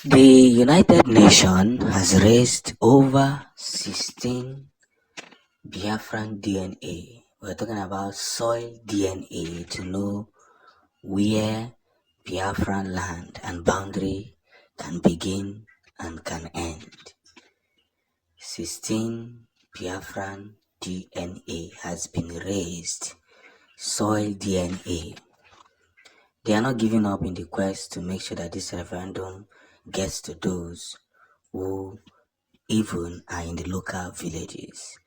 The United Nations has raised over 16 Biafran DNA. We're talking about soil DNA to know where Biafran land and boundary can begin and can end. 16 Biafran DNA has been raised. Soil DNA. They are not giving up in the quest to make sure that this referendum gets to those who even are in the local villages.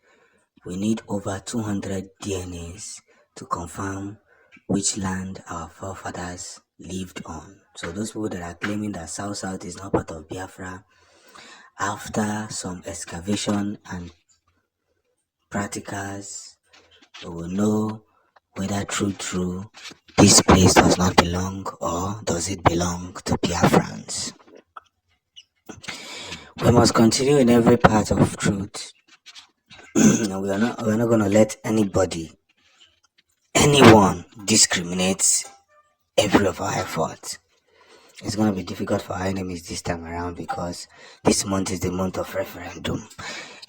We need over 200 DNAs to confirm which land our forefathers lived on. So those people that are claiming that South is not part of Biafra, after some excavation and practicals, we will know whether true this place does not belong or does it belong to Biafrans. We must continue in every part of truth. we're not going to let anyone discriminate every of our efforts. It's going to be difficult for our enemies this time around because this month is the month of referendum.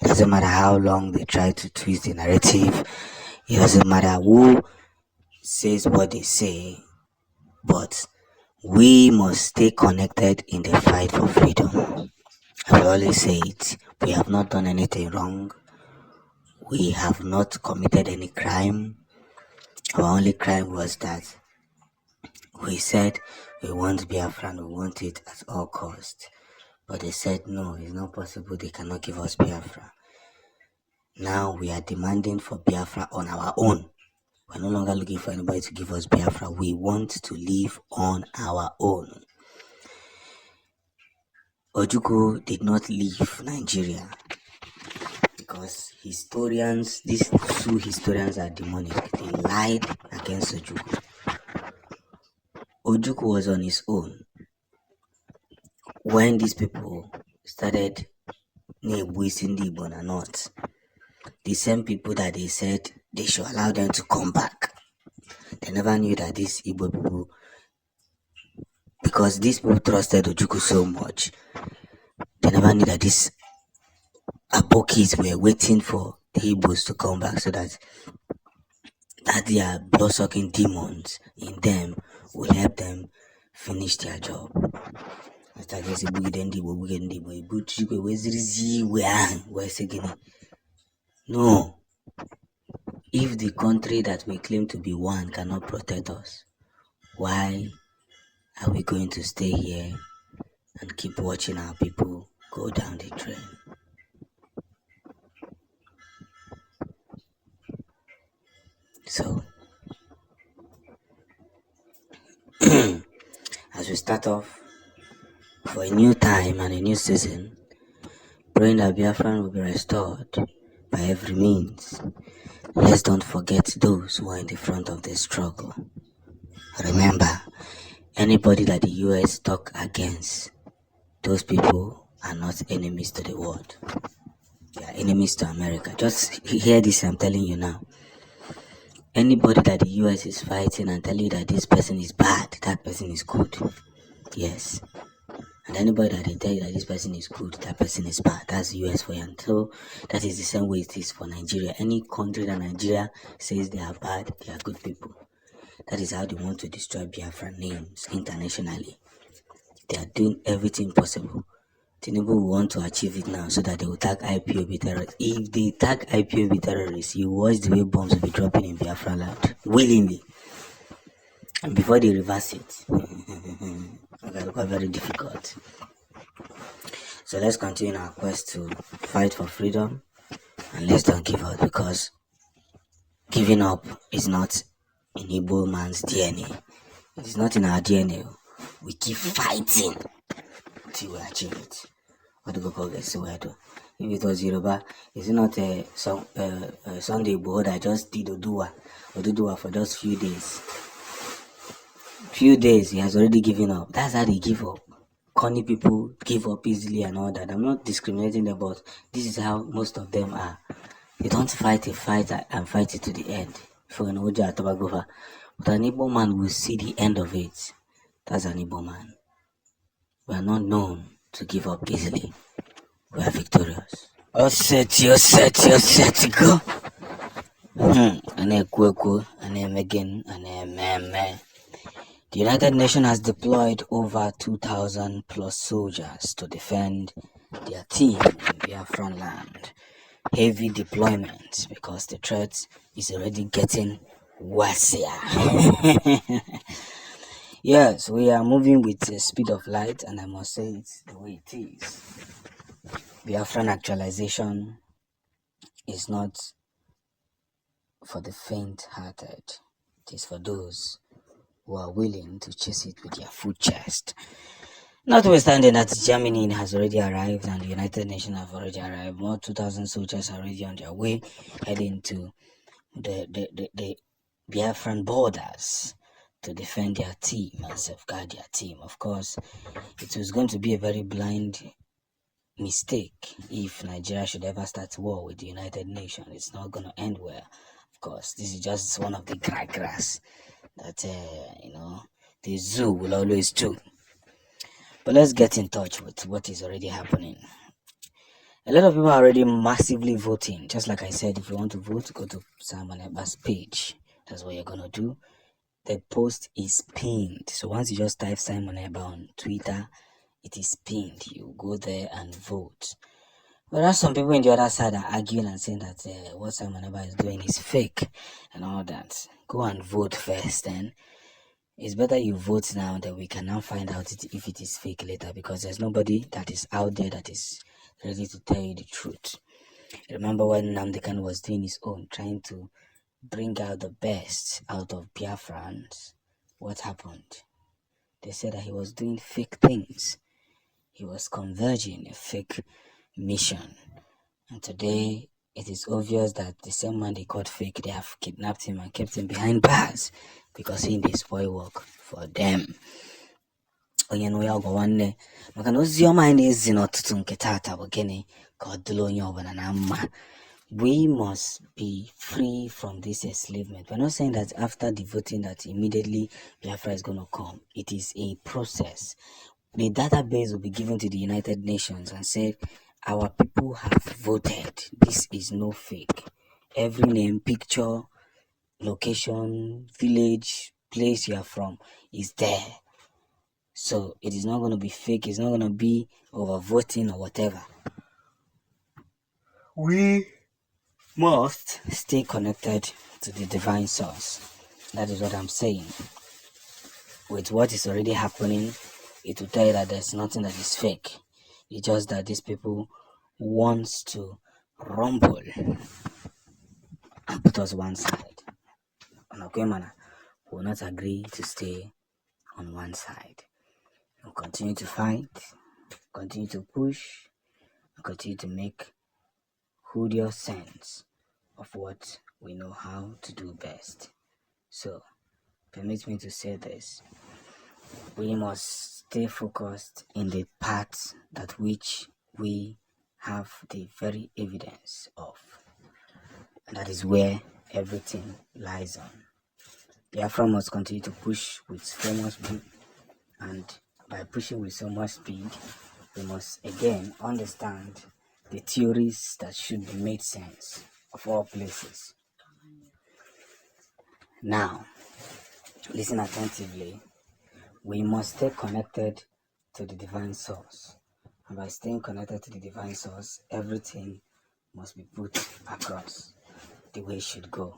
It doesn't matter how long they try to twist the narrative. It doesn't matter who says what they say, but we must stay connected in the fight for freedom. I will always say it. We have not done anything wrong. We have not committed any crime. Our only crime was that we said we want Biafran, we want it at all costs. But they said no, it's not possible, they cannot give us Biafra. Now we are demanding for Biafra on our own. We're no longer looking for anybody to give us Biafra. We want to live on our own. Ojukwu did not leave Nigeria because these two historians are demonic. They lied against Ojukwu. Ojukwu was on his own when these people started wasting the Igbo and not. The same people that they said they should allow them to come back. They never knew that these Igbo people, because these people trusted Ojukwu so much, they never knew that these Abokis were waiting for the Igbos to come back so that their blood-sucking demons in them will help them finish their job. No. If the country that we claim to be one cannot protect us, why are we going to stay here and keep watching our people go down the drain? So, as we start off for a new time and a new season, praying that Biafran will be restored by every means, let's don't forget those who are in the front of the struggle. Remember, anybody that the US talk against, those people are not enemies to the world. They are enemies to America. Just hear this, I'm telling you now. Anybody that the US is fighting and tell you that this person is bad, that person is good. Yes. And anybody that they tell you that this person is good, that person is bad. That's the US for you. And so that is the same way it is for Nigeria. Any country that Nigeria says they are bad, they are good people. That is how they want to destroy Biafran names internationally. They are doing everything possible. Tinubu will want to achieve it now so that they will tag IPOB terrorists. If they tag IPOB terrorists, you watch the way bombs will be dropping in Biafra land willingly. And before they reverse it, it will be very difficult. So let's continue our quest to fight for freedom, and let's don't give up, because giving up is not in Igbo man's DNA. It is not in our DNA. We keep fighting till we achieve it. What do we call this? If it was Yoruba, is it not Sunday Igbo that just did Oduduwa for just few days? Few days, he has already given up. That's how they give up. Corny people give up easily and all that. I'm not discriminating them, but this is how most of them are. They don't fight a fight and fight it to the end. For an Oja Tobagofa. But an Igbo man will see the end of it. That's an Igbo man. We are not known to give up easily. We are victorious. All set, you're set, you're set to go. And again, and the United Nations has deployed over 2,000 plus soldiers to defend their team in Biafran land. Heavy deployment because the threat is already getting worse. Yes, we are moving with the speed of light, and I must say it's the way it is. Biafran actualization is not for the faint-hearted. It is for those who are willing to chase it with their full chest. Notwithstanding that Germany has already arrived and the United Nations have already arrived, more 2,000 soldiers are already on their way, heading to the Biafran borders to defend their team and safeguard their team. Of course, it was going to be a very blind mistake if Nigeria should ever start war with the United Nations. It's not going to end well. Of course, this is just one of the grass that, the zoo will always do. But let's get in touch with what is already happening. A lot of people are already massively voting. Just like I said, if you want to vote, go to Simon Eba's page. That's what you're going to do. The post is pinned. So once you just type Simon Eba on Twitter, it is pinned. You go there and vote. Whereas some people in the other side are arguing and saying that what Simon Eba is doing is fake and all that. Go and vote first, then. It's better you vote now, then we can now find out if it is fake later, because there's nobody that is out there that is ready to tell you the truth. Remember when Nnamdi Kanu was doing his own, trying to bring out the best out of Biafrans? What happened? They said that he was doing fake things. He was converging a fake mission. And today, it is obvious that the same man they called fake, they have kidnapped him and kept him behind bars because he did spoil work for them. Onye nwe ya ọgọ nwanne maka na ozi ọma anyị na-ezi n'ọtụtụ nke taata bụ gịnị ka ọ dịrị onye ọbụla na mma. We must be free from this enslavement. We're not saying that after the voting that immediately Biafra is going to come. It is a process. The database will be given to the United Nations and say, our people have voted. This is no fake. Every name, picture, location, village, place you are from is there. So it is not going to be fake. It's not going to be over voting or whatever. We must stay connected to the divine source. That is what I'm saying. With what is already happening, it will tell you that there's nothing that is fake. It's just that these people wants to rumble and put us one side. Onakwemana will not agree to stay on one side. We'll continue to fight, continue to push, and continue to make hudious sense of what we know how to do best. So, permit me to say this. We must stay focused in the path that which we have the very evidence of. And that is where everything lies on. Biafra must continue to push with so much speed, and by pushing with so much speed, we must again understand the theories that should be made sense of all places. Now, listen attentively. We must stay connected to the divine source. And by staying connected to the divine source, everything must be put across the way it should go.